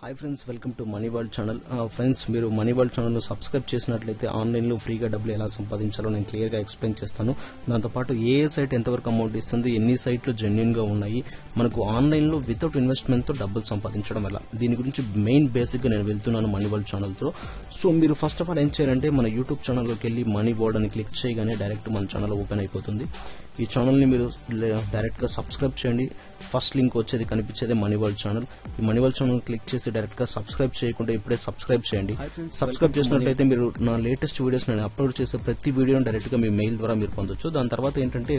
Hi friends, welcome to money world channel. Friends, మీరు money world ఛానల్ను subscribe చేసినట్లయితే ఆన్లైన్లో ఫ్రీగా డబ్బులు ఎలా సంపాదించాలో నేను క్లియర్గా ఎక్స్ప్లెయిన్ చేస్తాను. దాంతోపాటు ఏ సైట్ ఎంతవరకు అమౌంట్ ఇస్తుంది, ఎన్ని సైట్లు జెన్యున్గా ఉన్నాయి, మనకు ఆన్లైన్లో వితౌట్ ఇన్వెస్ట్మెంట్తో డబ్బులు సంపాదించడం ఎలా, దీని గురించి మెయిన్ బేసిక్గా నేను వెళ్తున్నాను మనీ వరల్డ్ ఛానల్తో. సో మీరు ఫస్ట్ ఆఫ్ ఆల్ ఏం చేయాలంటే మన యూట్యూబ్ ఛానల్లోకి వెళ్ళి మనీ వరల్డ్ అని క్లిక్ చేయగానే డైరెక్ట్ మన ఛానల్ ఓపెన్ అయిపోతుంది. ఈ ఛానల్ని మీరు డైరెక్ట్గా సబ్స్క్రైబ్ చేయండి. ఫస్ట్ లింక్ వచ్చేది కనిపించేది మనీ వరల్డ్ ఛానల్. ఈ మనీ వరల్డ్ ఛానల్ క్లిక్ చేసి డైరెక్ట్గా సబ్స్క్రైబ్ చేయకుండా ఇప్పుడే సబ్స్క్రైబ్ చేయండి. సబ్స్క్రైబ్ చేసినట్లయితే మీరు నా లేటెస్ట్ వీడియోస్ నేను అప్లోడ్ చేసే ప్రతి వీడియోని డైరెక్ట్గా మీ మెయిల్ ద్వారా మీరు పొందొచ్చు. దాని తర్వాత ఏంటంటే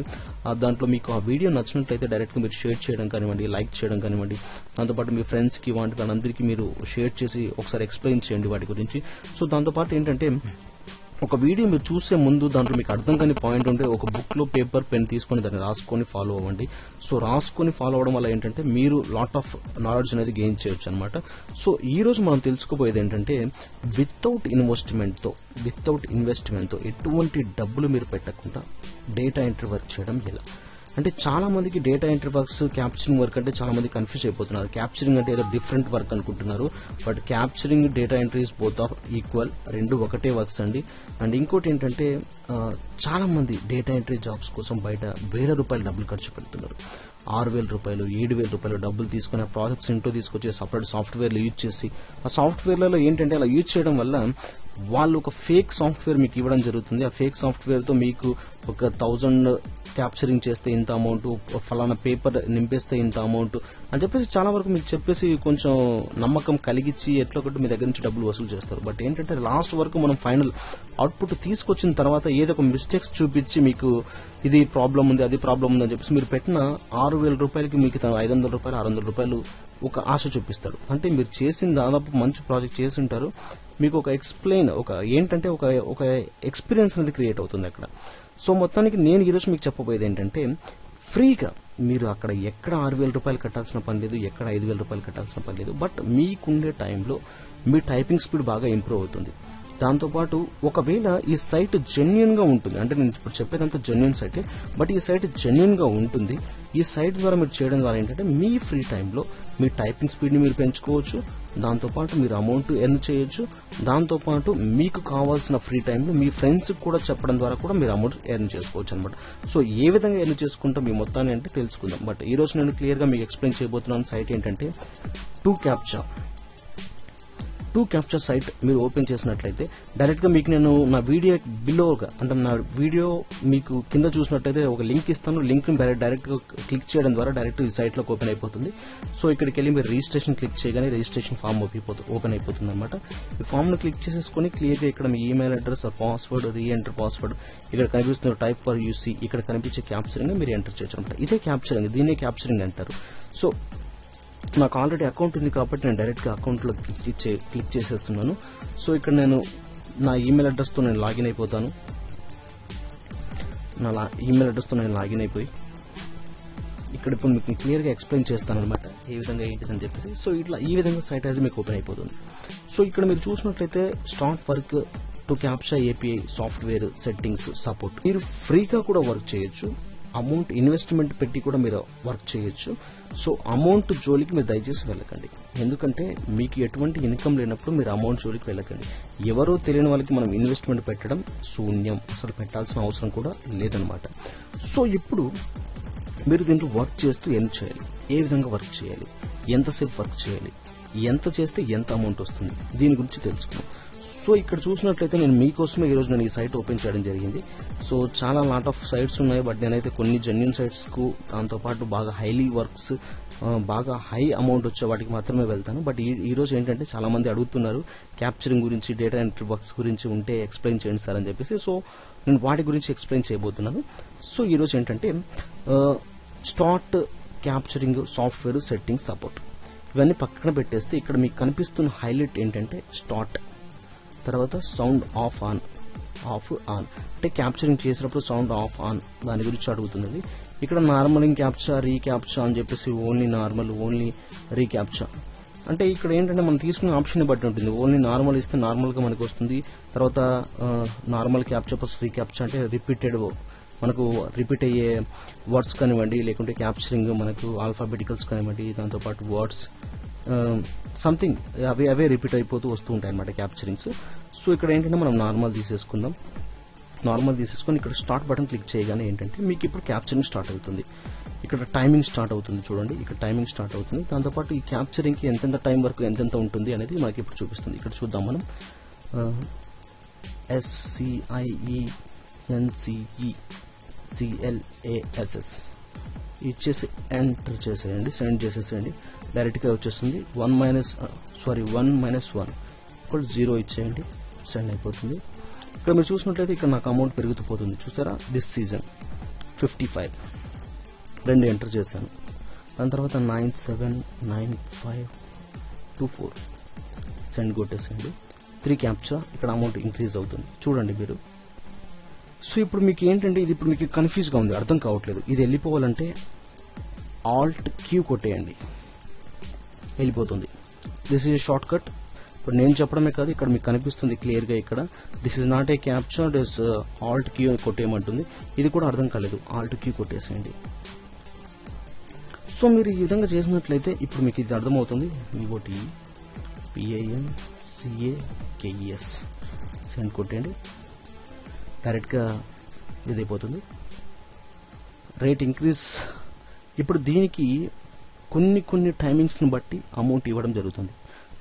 దాంట్లో మీకు ఆ వీడియో నచ్చినట్లయితే డైరెక్ట్గా మీరు షేర్ చేయడం కానివ్వండి, లైక్ చేయడం కానివ్వండి, దాంతోపాటు మీ ఫ్రెండ్స్కి వాళ్ళందరికీ మీరు షేర్ చేసి ఒకసారి ఎక్స్ప్లెయిన్ చేయండి వాటి గురించి. సో దాంతోపాటు ఏంటంటే ఒక వీడియో మీరు చూసే ముందు దాంట్లో మీకు అర్థం కాని పాయింట్ ఉంటే ఒక బుక్లో పేపర్ పెన్ తీసుకొని దాన్ని రాసుకొని ఫాలో అవ్వండి. సో రాసుకొని ఫాలో అవ్వడం వల్ల ఏంటంటే మీరు లాట్ ఆఫ్ నాలెడ్జ్ అనేది గెయిన్ చేయొచ్చు అనమాట. సో ఈ రోజు మనం తెలుసుకోబోయేది ఏంటంటే వితౌట్ ఇన్వెస్ట్మెంట్తో ఎటువంటి డబ్బులు మీరు పెట్టకుండా డేటా ఎంట్రీ వర్క్ చేయడం ఎలా. అంటే చాలా మందికి data entry works, capturing work అంటే చాలా మంది కన్ఫ్యూజ్ అయిపోతున్నారు. క్యాప్చరింగ్ అంటే ఏదో డిఫరెంట్ వర్క్ అనుకుంటున్నారు. But capturing, data entries both of equal, రెండు ఒకటే వర్క్స్ అండి. అండ్ ఇంకోటి ఏంటంటే చాలా మంది డేటా ఎంట్రీ జాబ్స్ కోసం బయట ₹1000 డబ్బులు ఖర్చు పెడుతున్నారు. ₹6000, ₹7000 డబ్బులు తీసుకుని ఆ ప్రాజెక్ట్స్ ఇంటో తీసుకొచ్చి సపరేట్ సాఫ్ట్వేర్లు యూజ్ చేసి ఆ సాఫ్ట్వేర్లలో ఏంటంటే అలా యూజ్ చేయడం వల్ల వాళ్ళు ఒక ఫేక్ సాఫ్ట్వేర్ మీకు ఇవ్వడం జరుగుతుంది. ఆ ఫేక్ సాఫ్ట్వేర్తో మీకు ఒక 1000 క్యాప్చరింగ్ చేస్తే ఇంత అమౌంట్, ఫలానా పేపర్ నింపేస్తే ఇంత అమౌంట్ అని చెప్పేసి చాలా వరకు మీకు చెప్పేసి కొంచెం నమ్మకం కలిగించి ఎట్లా ఒకటి మీ దగ్గర నుంచి డబ్బులు వసూలు చేస్తారు. బట్ ఏంటంటే లాస్ట్ వరకు మనం ఫైనల్ అవుట్పుట్ తీసుకొచ్చిన తర్వాత ఏదో ఒక మిస్టేక్స్ చూపించి మీకు ఇది ప్రాబ్లం ఉంది, అది ప్రాబ్లం ఉంది అని చెప్పేసి మీరు పెట్టిన ₹6000కి మీకు ₹500, ₹600 ఒక ఆశ చూపిస్తాడు. అంటే మీరు చేసిన దాదాపు మంచి ప్రాజెక్ట్ చేసి ఉంటారు. మీకు ఒక ఏంటంటే ఒక ఎక్స్పీరియన్స్ అనేది క్రియేట్ అవుతుంది అక్కడ. సో మొత్తానికి నేను ఈరోజు మీకు చెప్పబోయేది ఏంటంటే ఫ్రీగా మీరు అక్కడ ఎక్కడ ₹6000 కట్టాల్సిన పని లేదు, ఎక్కడ ₹5000 కట్టాల్సిన పని లేదు. బట్ మీకుండే టైంలో మీ టైపింగ్ స్పీడ్ బాగా ఇంప్రూవ్ అవుతుంది. దాంతోపాటు ఒకవేళ ఈ సైట్ జెన్యున్ గా ఉంటుంది, అంటే నేను ఇప్పుడు చెప్పేదంతా జెన్యున్ సైటే, బట్ ఈ సైట్ జెన్యున్ గా ఉంటుంది. ఈ సైట్ ద్వారా మీరు చేయడం ద్వారా ఏంటంటే మీ ఫ్రీ టైంలో మీ టైపింగ్ స్పీడ్ని మీరు పెంచుకోవచ్చు, దాంతోపాటు మీరు అమౌంట్ ఎర్న్ చేయొచ్చు, దాంతోపాటు మీకు కావాల్సిన ఫ్రీ టైంలో మీ ఫ్రెండ్స్కి కూడా చెప్పడం ద్వారా కూడా మీరు అమౌంట్ ఎర్న్ చేసుకోవచ్చు అనమాట. సో ఏ విధంగా ఎర్న్ చేసుకుంటాం మీ మొత్తాన్ని అంటే తెలుసుకుందాం. బట్ ఈ రోజు నేను క్లియర్గా మీకు ఎక్స్ప్లెయిన్ చేయబోతున్నాను. సైట్ ఏంటంటే టూ క్యాప్చా సైట్ మీరు ఓపెన్ చేసినట్లయితే డైరెక్ట్గా మీకు నేను నా వీడియో బిలోగా, అంటే నా వీడియో మీకు కింద చూసినట్లయితే ఒక లింక్ ఇస్తాను. లింక్ని డైరెక్ట్గా క్లిక్ చేయడం ద్వారా డైరెక్ట్ ఈ సైట్లోకి ఓపెన్ అయిపోతుంది. సో ఇక్కడికి వెళ్ళి మీరు రిజిస్ట్రేషన్ క్లిక్ చేయగానే రిజిస్ట్రేషన్ ఫామ్ ఓపెన్ అయిపోతుంది అనమాట. ఈ ఫామ్ను క్లిక్ చేసేసుకొని క్లియర్గా ఇక్కడ మీ email address, password, reenter password ఇక్కడ కనిపిస్తున్న టైప్ ఫర్ యూసీ, ఇక్కడ కనిపించే క్యాప్చరింగ్ మీరు ఎంటర్ చేయొచ్చు అనమాట. ఇదే క్యాప్చరింగ్, దీన్నే క్యాప్చరింగ్ అంటారు. సో నాకు ఆల్రెడీ అకౌంట్ ఉంది కాబట్టి నేను డైరెక్ట్గా అకౌంట్లో క్లిక్ చేసేస్తున్నాను. సో ఇక్కడ నేను నా ఈమెయిల్ అడ్రస్తో నేను లాగిన్ అయిపోతాను. నా ఈమెయిల్ అడ్రస్తో నేను లాగిన్ అయిపోయి ఇక్కడ ఇప్పుడు మీకు క్లియర్గా ఎక్స్ప్లెయిన్ చేస్తాను అనమాట ఏ విధంగా ఏంటిదని చెప్పేసి. సో ఇట్లా ఈ విధంగా సైట్ అనేది మీకు ఓపెన్ అయిపోతుంది. సో ఇక్కడ మీరు చూసినట్లయితే start work to captcha API software settings support. మీరు ఫ్రీగా కూడా వర్క్ చేయొచ్చు, అమౌంట్ ఇన్వెస్ట్మెంట్ పెట్టి కూడా మీరు వర్క్ చేయొచ్చు. సో అమౌంట్ జోలికి మీరు దయచేసి వెళ్ళకండి, ఎందుకంటే మీకు ఎటువంటి ఇన్కమ్ లేనప్పుడు మీరు అమౌంట్ జోలికి వెళ్ళకండి. ఎవరో తెలియని వాళ్ళకి మనం ఇన్వెస్ట్మెంట్ పెట్టడం శూన్యం, అసలు పెట్టాల్సిన అవసరం కూడా లేదనమాట. సో ఇప్పుడు మీరు దీంట్లో వర్క్ చేస్తూ ఏం చేయాలి, ఏ విధంగా వర్క్ చేయాలి, ఎంతసేపు వర్క్ చేయాలి, ఎంత చేస్తే ఎంత అమౌంట్ వస్తుంది, దీని గురించి తెలుసుకుందాం. సో ఇక్కడ చూసినట్లయితే నేను మీకోసమే ఈరోజు నేను ఈ సైట్ ఓపెన్ చేయడం జరిగింది. సో చాలా లాట్ ఆఫ్ సైట్స్ ఉన్నాయి, బట్ నేనైతే కొన్ని జెన్యున్ సైట్స్కు, దాంతోపాటు బాగా హైలీ వర్క్స్, బాగా హై అమౌంట్ వచ్చే వాటికి మాత్రమే వెళ్తాను. బట్ ఈరోజు ఏంటంటే చాలా మంది అడుగుతున్నారు క్యాప్చరింగ్ గురించి, డేటా ఎంట్రీ వర్క్స్ గురించి ఉంటే ఎక్స్ప్లెయిన్ చేయండి సార్ అని చెప్పేసి. సో నేను వాటి గురించి ఎక్స్ప్లెయిన్ చేయబోతున్నాను. సో ఈరోజు ఏంటంటే start capturing software setting support, ఇవన్నీ పక్కన పెట్టేస్తే ఇక్కడ మీకు కనిపిస్తున్న హైలైట్ ఏంటంటే స్టార్ట్, తర్వాత సౌండ్ ఆఫ్ ఆన్ అంటే క్యాప్చరింగ్ చేసినప్పుడు సౌండ్ ఆఫ్ ఆన్ దాని గురించి అడుగుతున్నది. ఇక్కడ నార్మల్ క్యాప్చా, రీక్యాప్చా అని చెప్పేసి ఓన్లీ నార్మల్, ఓన్లీ రీక్యాప్చా అంటే ఇక్కడ ఏంటంటే మనం తీసుకునే ఆప్షన్ బట్టి ఉంటుంది. ఓన్లీ నార్మల్ ఇస్తే నార్మల్గా మనకు వస్తుంది. తర్వాత నార్మల్ క్యాప్చా ప్లస్ రీక్యాప్చా అంటే మనకు రిపీట్ అయ్యే వర్డ్స్ కానివ్వండి, లేకుంటే క్యాప్చరింగ్ మనకు ఆల్ఫాబెటికల్స్ కానివ్వండి, దాంతోపాటు వర్డ్స్ సంథింగ్ అవే రిపీట్ అయిపోతూ వస్తూ ఉంటాయి అనమాట క్యాప్చరింగ్స్. సో ఇక్కడ ఏంటంటే మనం నార్మల్ తీసేసుకుందాం. నార్మల్ తీసేసుకొని ఇక్కడ స్టార్ట్ బటన్ క్లిక్ చేయగానే ఏంటంటే మీకు ఇప్పుడు క్యాప్చరింగ్ స్టార్ట్ అవుతుంది. ఇక్కడ టైమింగ్ స్టార్ట్ అవుతుంది చూడండి, ఇక్కడ టైమింగ్ స్టార్ట్ అవుతుంది. దాంతోపాటు ఈ క్యాప్చరింగ్కి ఎంతెంత టైం వరకు ఎంతెంత ఉంటుంది అనేది మనకి ఇప్పుడు చూపిస్తుంది. ఇక్కడ చూద్దాం మనం SCIENCECLASS ఇచ్చేసి ఎంటర్ చేసేయండి, సెండ్ చేసేసేయండి. డైరెక్ట్గా వచ్చేస్తుంది. 1 - 1 0 ఇచ్చేయండి, సెండ్ అయిపోతుంది. ఇక్కడ మీరు చూసినట్లయితే ఇక్కడ నాకు అమౌంట్ పెరుగుతూ పోతుంది చూసారా. దిస్ సీజన్ 55 2 ఎంటర్ చేశాను. దాని తర్వాత 979524 సెండ్ కొట్టేసేయండి. 3 క్యాప్చా. ఇక్కడ అమౌంట్ ఇంక్రీజ్ అవుతుంది చూడండి మీరు. సో ఇప్పుడు మీకు ఏంటంటే ఇది ఇప్పుడు మీకు కన్ఫ్యూజ్గా ఉంది, అర్థం కావట్లేదు. ఇది వెళ్ళిపోవాలంటే ఆల్ట్ క్యూ కొట్టేయండి, వెళ్ళిపోతుంది. This is shortcut. ఇప్పుడు నేను చెప్పడమే కాదు, ఇక్కడ మీకు కనిపిస్తుంది క్లియర్గా. ఇక్కడ this is not a capture, this alt Q కొట్టేయమంటుంది. ఇది కూడా అర్థం కాలేదు, ఆల్ట్ క్యూ కొట్టేసేయండి. సో మీరు ఈ విధంగా చేసినట్లయితే ఇప్పుడు మీకు ఇది అర్థమవుతుంది. VOTPINCAKES సెండ్ కొట్టండి, డైరెక్ట్గా ఇదైపోతుంది. Rate increase. ఇప్పుడు దీనికి కొన్ని టైమింగ్స్ని బట్టి అమౌంట్ ఇవ్వడం జరుగుతుంది.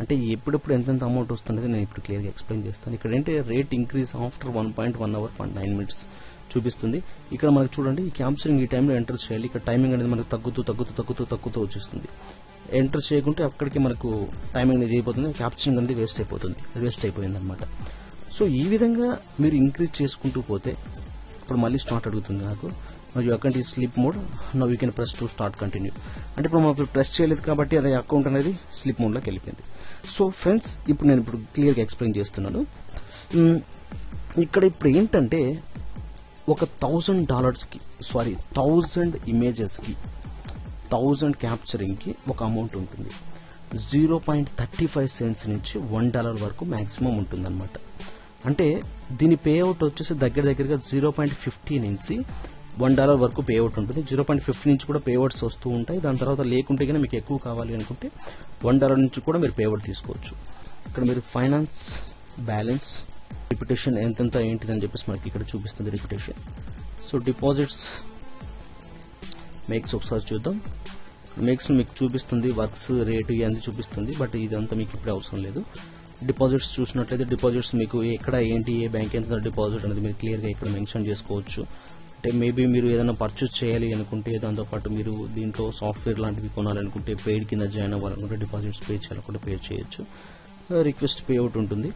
అంటే ఎప్పుడెప్పుడు ఎంతెంత అమౌంట్ వస్తున్నది నేను ఇప్పుడు క్లియర్గా ఎక్స్ప్లెయిన్ చేస్తాను. ఇక్కడ ఏంటంటే rate increase after 1.1 hour 9 minutes చూపిస్తుంది. ఇక్కడ మనకు చూడండి ఈ క్యాప్చరింగ్ ఈ టైంలో ఎంటర్ చేయాలి. ఇక్కడ టైమింగ్ అనేది మనకు తగ్గుతూ వచ్చేస్తుంది. ఎంటర్ చేయకుంటే అక్కడికి మనకు టైమింగ్ అనేది అయిపోతుంది, క్యాప్చరింగ్ అనేది వేస్ట్ అయిపోయింది అనమాట. సో ఈ విధంగా మీరు ఇంక్రీజ్ చేసుకుంటూ పోతే ఇప్పుడు మళ్ళీ స్టార్ట్ అడుగుతుంది నాకు. మరి అకౌంట్ ఈ sleep mode, now you can press to start continue. అంటే ఇప్పుడు మనం ప్రెస్ చేయలేదు కాబట్టి అది అకౌంట్ అనేది స్లీప్ మోడ్లోకి వెళ్ళిపోయింది. సో ఫ్రెండ్స్ ఇప్పుడు నేను క్లియర్గా ఎక్స్ప్లెయిన్ చేస్తున్నాను. ఇక్కడ ఇప్పుడు ఏంటంటే ఒక $1000 ఇమేజెస్కి 1000 క్యాప్చరింగ్కి ఒక అమౌంట్ ఉంటుంది. 0.35 cents నుంచి $1 వరకు మ్యాక్సిమం ఉంటుంది అనమాట. అంటే దీని పేఅవుట్ వచ్చేసి దగ్గరగా 0.50 నుంచి $1 వరకు పేఅవుట్ ఉంటుంది. 0.50 నుంచి కూడా పేఅవుట్స్ వస్తూ ఉంటాయి. దాని తర్వాత లేకుంటే కనుక మీకు ఎక్కువ కావాలి అనుకుంటే $1 నుంచి కూడా మీరు పేఅవుట్ తీసుకోవచ్చు. ఇక్కడ మీరు ఫైనాన్స్ బ్యాలెన్స్ రిపిటేషన్ ఎంతెంత ఏంటిదని చెప్పేసి మనకి ఇక్కడ చూపిస్తుంది రిపిటేషన్. సో డిపాజిట్స్ మేక్స్ ఒకసారి చూద్దాం. మేక్స్ మీకు చూపిస్తుంది, వర్క్స్ రేటు ఇవన్నీ చూపిస్తుంది. బట్ ఇదంతా మీకు ఇప్పుడు అవసరం లేదు. డిపాజిట్స్ చూసినట్లయితే డిపాజిట్స్ మీకు ఎక్కడ ఏంటి ఏ బ్యాంక్ ఎంత డిపాజిట్ అనేది మీరు క్లియర్గా ఇక్కడ మెన్షన్ చేసుకోవచ్చు. అంటే మేబీ మీరు ఏదైనా పర్చేస్ చేయాలి అనుకుంటే, దాంతోపాటు మీరు దీంట్లో సాఫ్ట్వేర్ లాంటివి కొనాలనుకుంటే, పెయిడ్ కింద జాయిన్ అవ్వాలనుకుంటే డిపాజిట్స్ పే చేయాలనుకుంటే పే చేయొచ్చు. రిక్వెస్ట్ పేఅవుట్ ఉంటుంది.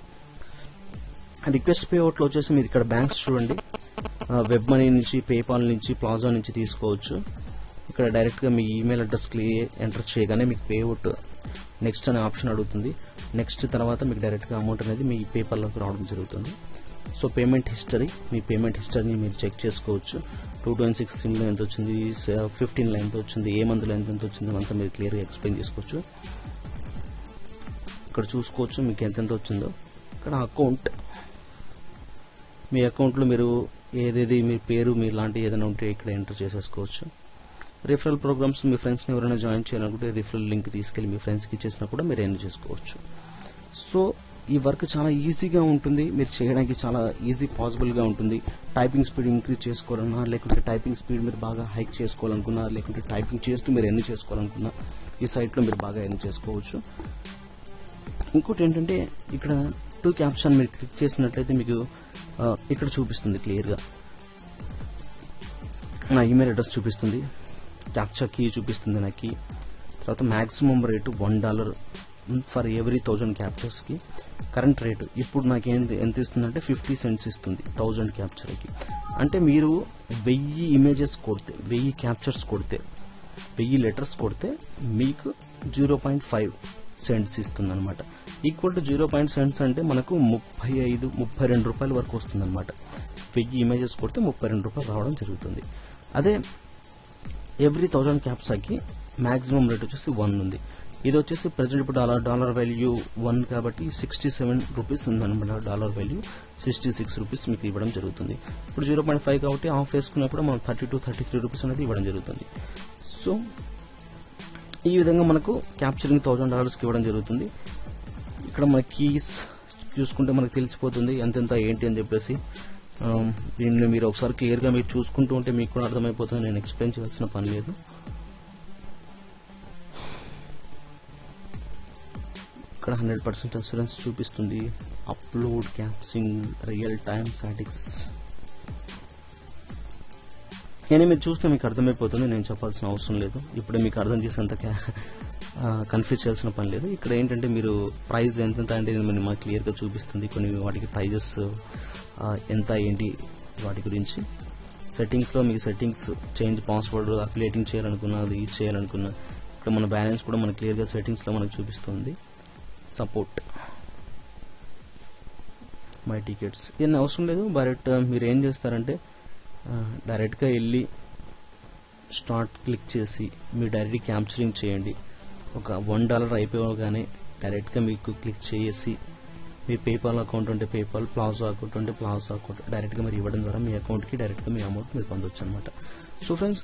రిక్వెస్ట్ పేఅవుట్లో వచ్చేసి మీరు ఇక్కడ బ్యాంక్స్ చూడండి, వెబ్ మనీ నుంచి, పేపాల్ నుంచి, ప్లాజా నుంచి తీసుకోవచ్చు. ఇక్కడ డైరెక్ట్గా మీ ఈమెయిల్ అడ్రస్ ఎంటర్ చేయగానే మీకు పేఅవుట్ నెక్స్ట్ అనే ఆప్షన్ అడుగుతుంది. నెక్స్ట్ తర్వాత మీకు డైరెక్ట్గా అమౌంట్ అనేది మీ పేపాల్లోకి రావడం జరుగుతుంది. సో పేమెంట్ హిస్టరీ, మీ పేమెంట్ హిస్టరీని మీరు చెక్ చేసుకోవచ్చు. 2016లో ఎంత వచ్చింది, 15లో ఎంత వచ్చింది, ఏ మంత్లో ఎంత వచ్చింది అంతా మీరు క్లియర్గా ఎక్స్ప్లెయిన్ చేసుకోవచ్చు. ఇక్కడ చూసుకోవచ్చు మీకు ఎంతెంత వచ్చిందో. ఇక్కడ అకౌంట్, మీ అకౌంట్లో మీరు ఏదేది మీ పేరు మీ లాంటి ఏదైనా ఉంటే ఇక్కడ ఎంటర్ చేసేసుకోవచ్చు. రిఫరల్ ప్రోగ్రామ్స్, మీ ఫ్రెండ్స్ని ఎవరైనా జాయిన్ చేయాలనుకుంటే రిఫరల్ లింక్ తీసుకెళ్ళి మీ ఫ్రెండ్స్కి ఇచ్చేసినా కూడా మీరు ఎర్న్ చేసుకోవచ్చు. సో ఈ వర్క్ చాలా ఈజీగా ఉంటుంది, మీరు చేయడానికి చాలా ఈజీ పాసిబుల్గా ఉంటుంది. టైపింగ్ స్పీడ్ ఇంక్రీజ్ చేసుకోవాలన్నా, లేకుంటే టైపింగ్ స్పీడ్ మీరు బాగా హైక్ చేసుకోవాలనుకున్నా, లేకుంటే టైపింగ్ చేస్తూ మీరు ఎర్న్ చేసుకోవాలనుకున్నా ఈ సైట్లో మీరు బాగా ఎర్న్ చేసుకోవచ్చు. ఇంకోటి ఏంటంటే ఇక్కడ 2 క్యాప్షన్ మీరు క్లిక్ చేసినట్లయితే మీకు ఇక్కడ చూపిస్తుంది క్లియర్గా నా ఈమెయిల్ అడ్రస్ చూపిస్తుంది, క్యాప్చా కీ చూపిస్తుంది నాకు. తర్వాత మ్యాక్సిమం రేటు $1 ఫర్ ఎవ్రీ 1000 క్యాప్చర్స్కి. కరెంట్ రేటు ఇప్పుడు నాకు ఎంత ఇస్తుందంటే 50 cents ఇస్తుంది 1000 క్యాప్చర్కి. అంటే మీరు 1000 ఇమేజెస్ కొడితే, 1000 క్యాప్చర్స్ కొడితే, 1000 లెటర్స్ కొడితే మీకు 0.5 cents ఇస్తుంది అనమాట. ఈక్వల్ టు 0.5 cents అంటే మనకు 32 రూపాయల వరకు వస్తుంది అనమాట. 1000 ఇమేజెస్ కొడితే 32 రూపాయలు రావడం జరుగుతుంది. అదే ఎవ్రీ 1000 క్యాప్చాకి మ్యాక్సిమం రేట్ వచ్చేసి 1 ఉంది. ఇది వచ్చేసి ప్రజెంట్ ఇప్పుడు డాలర్ వాల్యూ 1 కాబట్టి 67 రూపీస్ ఉందన్నమాట. డాలర్ వాల్యూ 66 రూపీస్ మీకు ఇవ్వడం జరుగుతుంది. ఇప్పుడు 0.5 కాబట్టి ఆఫ్ వేసుకున్నప్పుడు మనం 32-33 రూపీస్ అనేది ఇవ్వడం జరుగుతుంది. సో ఈ విధంగా మనకు క్యాప్చరింగ్ $1000 ఇవ్వడం జరుగుతుంది. ఇక్కడ మన కీస్ చూసుకుంటే మనకు తెలిసిపోతుంది ఎంతెంత ఏంటి అని చెప్పేసి. దీన్ని మీరు ఒకసారి క్లియర్గా మీరు చూసుకుంటూ ఉంటే మీకు కూడా అర్థమైపోతుంది, నేను ఎక్స్ప్లెయిన్ చేయాల్సిన పని లేదు. ఇక్కడ 100% అష్యూరెన్స్ చూపిస్తుంది. Upload capturing real time statics కానీ మీరు చూస్తే మీకు అర్థమైపోతుంది, నేను చెప్పాల్సిన అవసరం లేదు. ఇప్పుడు మీకు అర్థం చేసేంత కన్ఫ్యూజ్ చేయాల్సిన పని లేదు. ఇక్కడ ఏంటంటే మీరు ప్రైస్ ఎంత అంటే మనకి క్లియర్గా చూపిస్తుంది. కొన్ని వాటికి ప్రైజెస్ ఎంత ఏంటి వాటి గురించి. సెట్టింగ్స్లో మీకు సెట్టింగ్స్ చేంజ్ పాస్వర్డ్ అఫిలియేటింగ్ చేయాలనుకున్నా అది యూజ్ చేయాలనుకున్నా ఇక్కడ మన బ్యాలెన్స్ కూడా మనకు క్లియర్గా సెట్టింగ్స్లో మనకు చూపిస్తుంది. సపోర్ట్ మై టికెట్స్ ఇవన్నీ అవసరం లేదు. బట్ మీరు ఏం చేస్తారంటే డైరెక్ట్గా వెళ్ళి స్టార్ట్ క్లిక్ చేసి మీరు డైరెక్ట్ క్యాప్చరింగ్ చేయండి. ఒక $1 అయిపోగానే డైరెక్ట్గా మీకు క్లిక్ చేసి మీ పేపాల్ అకౌంట్ ఉంటే పేపాల్, ప్లాజా అకౌంట్ ఉంటే ప్లాజా అకౌంట్ డైరెక్ట్గా మీరు ఇవ్వడం ద్వారా మీ అకౌంట్కి డైరెక్ట్గా మీ అమౌంట్ మీరు పొందొచ్చు అనమాట. సో ఫ్రెండ్స్,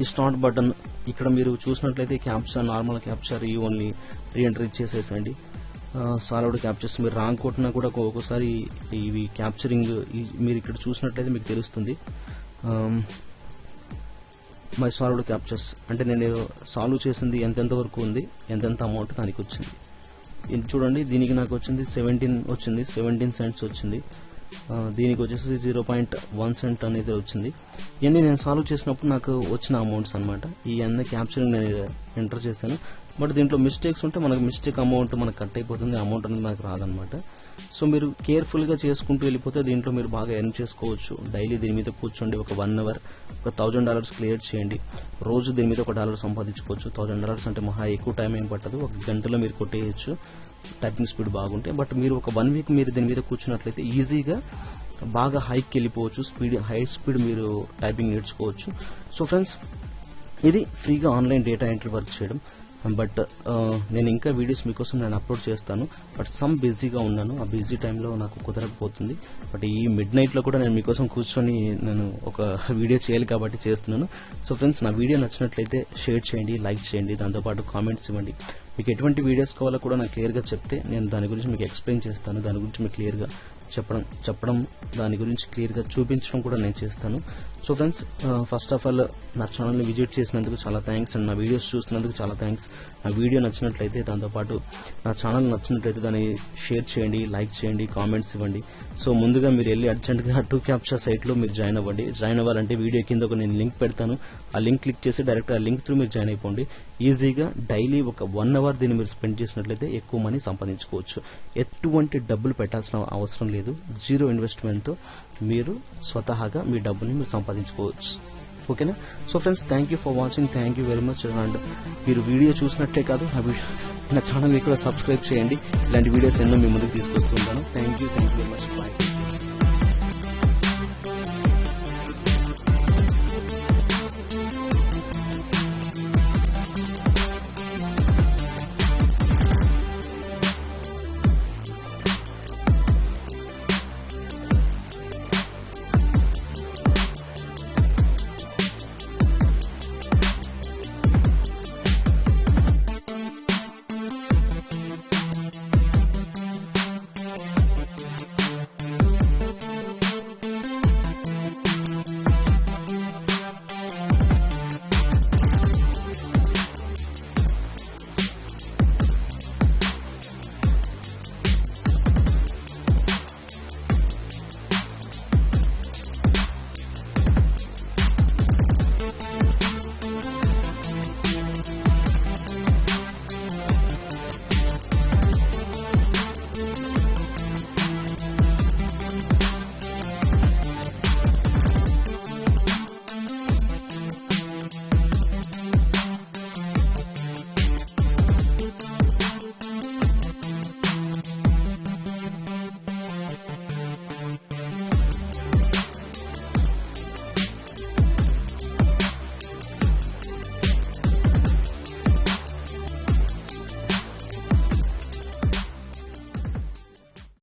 ఈ స్టార్ట్ బటన్ ఇక్కడ మీరు చూసినట్లయితే క్యాప్చర్ నార్మల్ క్యాప్చర్ ఈ ఓన్లీ రీఎంట్రీ చేసేసండి. సాలిడ్ క్యాప్చర్స్ మీరు రాంగ్ కొట్టినా కూడా ఒక్కొక్కసారి ఇవి క్యాప్చరింగ్ మీరు ఇక్కడ చూసినట్లయితే మీకు తెలుస్తుంది. మై సాల్వ్డ్ క్యాప్చర్స్ అంటే నేను సాల్వ్ చేసింది ఎంతెంత వరకు ఉంది, ఎంతెంత అమౌంట్ దానికి వచ్చింది. ఇది చూడండి, దీనికి నాకు వచ్చింది 17 సెంట్స్ వచ్చింది. దీనికి వచ్చేసి 0.1 సెంట్ అనేది వచ్చింది. ఇవన్నీ నేను సాల్వ్ చేసినప్పుడు నాకు వచ్చిన అమౌంట్స్ అనమాట. ఈ అన్ని క్యాప్చరింగ్ నేను ఎంటర్ చేశాను. బట్ దీంట్లో మిస్టేక్స్ ఉంటే మనకు మిస్టేక్ అమౌంట్ మనకు కట్ అయిపోతుంది, అమౌంట్ అనేది మనకు రాదనమాట. సో మీరు కేర్ఫుల్గా చేసుకుంటూ వెళ్ళిపోతే దీంట్లో మీరు బాగా ఎర్న్ చేసుకోవచ్చు. డైలీ దీని మీద కూర్చోండి, ఒక 1 అవర్ ఒక $1000 క్లియర్ చేయండి. రోజు దీని మీద $1 సంపాదించుకోవచ్చు. $1000 అంటే మహా ఎక్కువ టైం ఏం పట్టదు, ఒక గంటలో మీరు కొట్టేయచ్చు టైపింగ్ స్పీడ్ బాగుంటే. బట్ మీరు ఒక 1 వీక్ మీరు దీని మీద కూర్చున్నట్లయితే ఈజీగా బాగా హైకి వెళ్ళిపోవచ్చు, హై స్పీడ్ మీరు టైపింగ్ నేర్చుకోవచ్చు. సో ఫ్రెండ్స్, ఇది ఫ్రీగా ఆన్లైన్ డేటా ఎంట్రీ వర్క్ చేయడం. బట్ నేను ఇంకా వీడియోస్ మీకోసం నేను అప్లోడ్ చేస్తాను. బట్ బిజీగా ఉన్నాను, ఆ బిజీ టైంలో నాకు కుదరకపోతుంది. బట్ ఈ మిడ్ నైట్లో కూడా నేను మీకోసం కూర్చొని నేను ఒక వీడియో చేయాలి కాబట్టి చేస్తున్నాను. సో ఫ్రెండ్స్, నా వీడియో నచ్చినట్లయితే షేర్ చేయండి, లైక్ చేయండి, దాంతోపాటు కామెంట్స్ ఇవ్వండి. మీకు ఎటువంటి వీడియోస్ కావాలో కూడా నాకు క్లియర్గా చెప్తే నేను దాని గురించి మీకు ఎక్స్ప్లెయిన్ చేస్తాను. దాని గురించి మీకు క్లియర్గా చెప్పడం దాని గురించి క్లియర్గా చూపించడం కూడా నేను చేస్తాను. So friends, first of all నా ఛానల్ని విజిట్ చేసినందుకు చాలా థ్యాంక్స్ అండ్ నా వీడియోస్ చూస్తున్నందుకు చాలా థ్యాంక్స్. నా వీడియో నచ్చినట్లయితే దాంతోపాటు నా ఛానల్ నచ్చినట్లయితే దాన్ని షేర్ చేయండి, లైక్ చేయండి, కామెంట్స్ ఇవ్వండి. సో ముందుగా మీరు వెళ్ళి అర్జెంట్గా 2Captcha సైట్లో మీరు జాయిన్ అవ్వండి. జాయిన్ అవ్వాలంటే వీడియో కింద ఒక నేను లింక్ పెడతాను, ఆ లింక్ క్లిక్ చేసి డైరెక్ట్ ఆ లింక్ త్రూ మీరు జాయిన్ అయిపోండి. ఈజీగా డైలీ ఒక 1 అవర్ దీన్ని మీరు స్పెండ్ చేసినట్లయితే ఎక్కువ మనీ సంపాదించుకోవచ్చు. ఎటువంటి డబ్బులు పెట్టాల్సిన అవసరం లేదు. 0 ఇన్వెస్ట్మెంట్తో మీరు స్వతహాగా మీ డబ్బుని మీరు సంపాదించుకోవచ్చు. ఓకేనా? So friends, thank you for watching, thank you very much. And మీరు వీడియో చూసినట్లే కాదు, నా ఛానల్ని కూడా సబ్స్క్రైబ్ చేయండి. ఇలాంటి వీడియోస్ ఎన్నో మీ ముందుకు తీసుకొస్తుంటాను. Thank you very much. Bye.